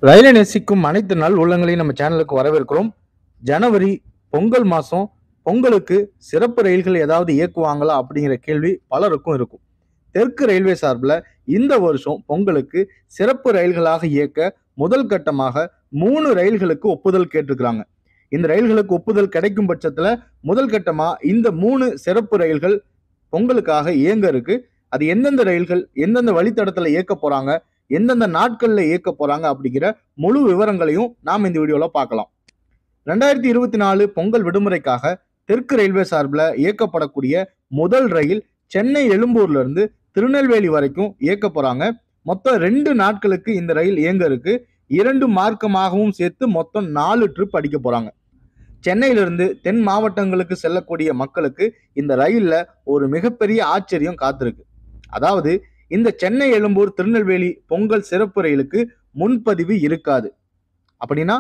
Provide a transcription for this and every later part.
ரயிலை நேசிக்கும் அனைத்து நாள் உள்ளங்களையும் நம்ம சேனலுக்கு வரவேற்கிறோம். ஜனவரி பொங்கல் மாசம் பொங்கலுக்கு சிறப்பு ரயில்கள் ஏதாவது இயக்குவாங்களா அப்படிங்கிற கேள்வி பலருக்கும் இருக்கும். தெற்கு ரயில்வே சார்பில் இந்த வருஷம் பொங்கலுக்கு சிறப்பு ரயில்களாக இயக்க முதல் கட்டமாக 3 ரயில்களுக்கு ஒப்புதல் கேட்டிருக்கிறாங்க. இந்த ரயில்களுக்கு ஒப்புதல் கிடைக்கும் பட்சத்துல முதல் கட்டமா இந்த 3 சிறப்பு ரயில்கள் பொங்கலுக்காக இயங்க இருக்கு. அது எந்தெந்த ரயில்கள் எந்தெந்த வழித்தடத்துல இயக்க போறாங்க, எந்தெந்த நாட்கள்ல இயக்க போறாங்க அப்படிங்கிற முழு விவரங்களையும் நாம் இந்த வீடியோல பார்க்கலாம். 2024 பொங்கல் விடுமுறைக்காக தெற்கு ரயில்வே சார்பில் இயக்கப்படக்கூடிய முதல் ரயில் சென்னை எழும்பூர்ல இருந்து திருநெல்வேலி வரைக்கும் இயக்க போறாங்க. மொத்தம் 2 நாட்களுக்கு இந்த ரயில் இயங்க இருக்கு. 2 மார்க்கமாகவும் சேர்த்து மொத்தம் 4 ட்ரிப் அடிக்க போறாங்க. சென்னையிலிருந்து தென் மாவட்டங்களுக்கு செல்லக்கூடிய மக்களுக்கு இந்த ரயில்ல ஒரு மிகப்பெரிய ஆச்சரியம் காத்திருக்கு. அதாவது இந்த சென்னை எழும்பூர் திருநெல்வேலி பொங்கல் சிறப்பு ரயிலுக்கு முன்பதிவு இருக்காது. அப்படின்னா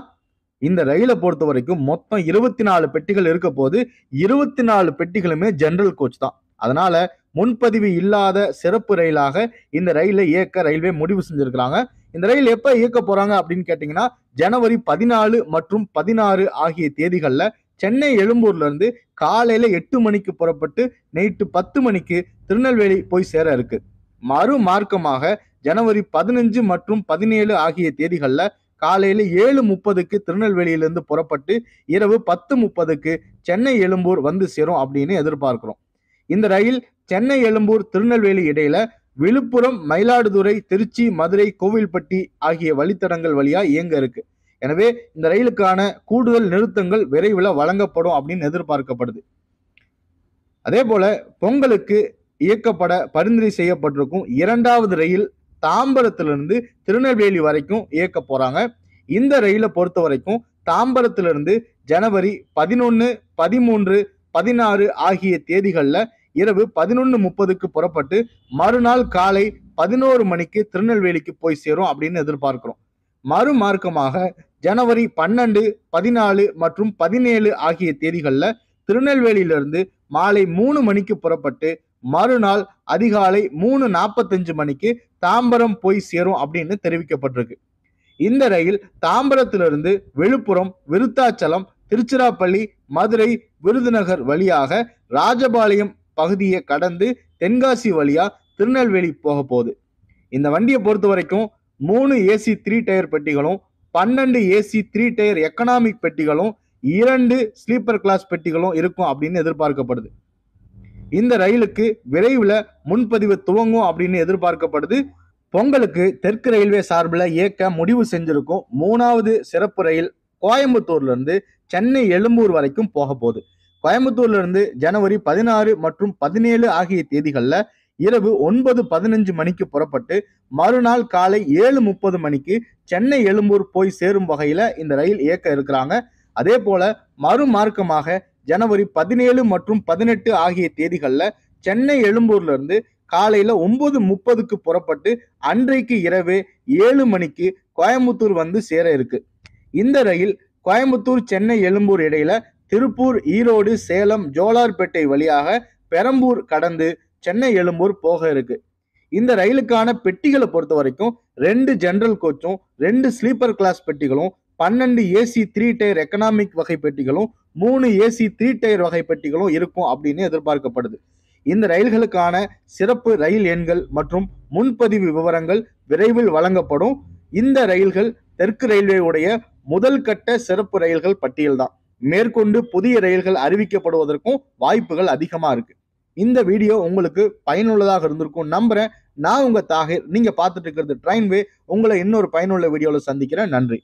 இந்த ரயிலை பொறுத்த வரைக்கும் மொத்தம் 24 பெட்டிகள் இருக்க போது 24 பெட்டிகளுமே ஜெனரல் கோச் தான். அதனால முன்பதிவு இல்லாத சிறப்பு ரயிலாக இந்த ரயிலை இயக்க ரயில்வே முடிவு செஞ்சிருக்கிறாங்க. இந்த ரயில் எப்ப இயக்க போறாங்க அப்படின்னு கேட்டீங்கன்னா ஜனவரி 14 மற்றும் 16 ஆகிய தேதிகள்ல சென்னை எழும்பூர்ல இருந்து காலையில 8 மணிக்கு புறப்பட்டு நைட்டு 10 மணிக்கு திருநெல்வேலி போய் சேர இருக்கு. மறு மார்க்கமாக ஜனவரி 15 மற்றும் 17 ஆகிய தேதிகள்ல காலையில 7:30க்கு திருநெல்வேலியிலிருந்து புறப்பட்டு இரவு 10:30க்கு சென்னை எழும்பூர் வந்து சேரும் அப்படின்னு எதிர்பார்க்கிறோம். இந்த ரயில் சென்னை எழும்பூர் திருநெல்வேலி இடையில விழுப்புரம், மயிலாடுதுறை, திருச்சி, மதுரை, கோவில்பட்டி ஆகிய வழித்தடங்கள் வழியா இயங்க இருக்கு. எனவே இந்த ரயிலுக்கான கூடுதல் நிறுத்தங்கள் விரைவில் வழங்கப்படும் அப்படின்னு எதிர்பார்க்கப்படுது. அதே போல பொங்கலுக்கு இயக்கப்பட பரிந்துரை செய்யப்பட்டிருக்கும் 2வது ரயில் தாம்பரத்திலிருந்து திருநெல்வேலி வரைக்கும் இயக்க போறாங்க. இந்த ரயிலை பொறுத்த வரைக்கும் தாம்பரத்திலிருந்து ஜனவரி 11, 13, 16 ஆகிய தேதிகள்ல இரவு 11:30க்கு புறப்பட்டு மறுநாள் காலை 11 மணிக்கு திருநெல்வேலிக்கு போய் சேரும் அப்படின்னு எதிர்பார்க்கிறோம். மறு மார்க்கமாக ஜனவரி 12, 14 மற்றும் 17 ஆகிய தேதிகள்ல திருநெல்வேலியிலிருந்து மாலை 3 மணிக்கு புறப்பட்டு மறுநாள் அதிகாலை 3:45 மணிக்கு தாம்பரம் போய் சேரும் அப்படின்னு தெரிவிக்கப்பட்டிருக்கு. இந்த ரயில் தாம்பரத்திலிருந்து விழுப்புரம், விருத்தாச்சலம், திருச்சிராப்பள்ளி, மதுரை, விருதுநகர் வழியாக ராஜபாளையம் பகுதியை கடந்து தென்காசி வழியா திருநெல்வேலி போக போகுது. இந்த வண்டியை பொறுத்த வரைக்கும் 3 ஏசி 3 டயர் பெட்டிகளும் 12 ஏசி 3 டயர் எக்கனாமிக் பெட்டிகளும் 2 ஸ்லீப்பர் கிளாஸ் பெட்டிகளும் இருக்கும் அப்படின்னு எதிர்பார்க்கப்படுது. இந்த ரயிலுக்கு விரைவில் முன்பதிவு துவங்கும் அப்படின்னு எதிர்பார்க்கப்படுது. பொங்கலுக்கு தெற்கு ரயில்வே சார்பில் இயக்க முடிவு செஞ்சிருக்கும் 3வது சிறப்பு ரயில் கோயம்புத்தூர்ல இருந்து சென்னை எழும்பூர் வரைக்கும் போக போகுது. கோயம்புத்தூர்ல இருந்து ஜனவரி 16 மற்றும் 17 ஆகிய தேதிகள்ல இரவு 9:15 மணிக்கு புறப்பட்டு மறுநாள் காலை 7:30 மணிக்கு சென்னை எழும்பூர் போய் சேரும் வகையில இந்த ரயில் இயக்க இருக்கிறாங்க. அதே போல மறு மார்க்கமாக ஜனவரி 17 மற்றும் 18 ஆகிய தேதிகள்ல சென்னை எழும்பூர்ல இருந்து காலையில 9:30க்கு புறப்பட்டு அன்றைக்கு இரவே 7 மணிக்கு கோயம்புத்தூர் வந்து சேர இருக்கு. இந்த ரயில் கோயம்புத்தூர், சென்னை எழும்பூர் இடையில திருப்பூர், ஈரோடு, சேலம், ஜோலார்பேட்டை வழியாக பெரம்பூர் கடந்து சென்னை எழும்பூர் போக இருக்கு. இந்த ரயிலுக்கான பெட்டிகளை பொறுத்த வரைக்கும் 2 ஜெனரல் கோச்சும் 2 ஸ்லீப்பர் கிளாஸ் பெட்டிகளும் 12 ஏசி 3 டயர் எக்கனாமிக் வகை பெட்டிகளும் 3 ஏசி 3 டயர் வகை பெட்டிகளும் இருக்கும் அப்படின்னு எதிர்பார்க்கப்படுது. இந்த ரயில்களுக்கான சிறப்பு ரயில் எண்கள் மற்றும் முன்பதிவு விவரங்கள் விரைவில் வழங்கப்படும். இந்த ரயில்கள் தெற்கு ரயில்வேவுடைய முதல் கட்ட சிறப்பு ரயில்கள் பட்டியல் தான். மேற்கொண்டு புதிய ரயில்கள் அறிவிக்கப்படுவதற்கும் வாய்ப்புகள் அதிகமா இருக்கு. இந்த வீடியோ உங்களுக்கு பயனுள்ளதாக இருந்திருக்கும் நம்புறேன். நான் உங்க தாகிர். நீங்க பார்த்துட்டு இருக்கிறது ட்ரெயின்வே. உங்களை இன்னொரு பயனுள்ள வீடியோல சந்திக்கிறேன். நன்றி.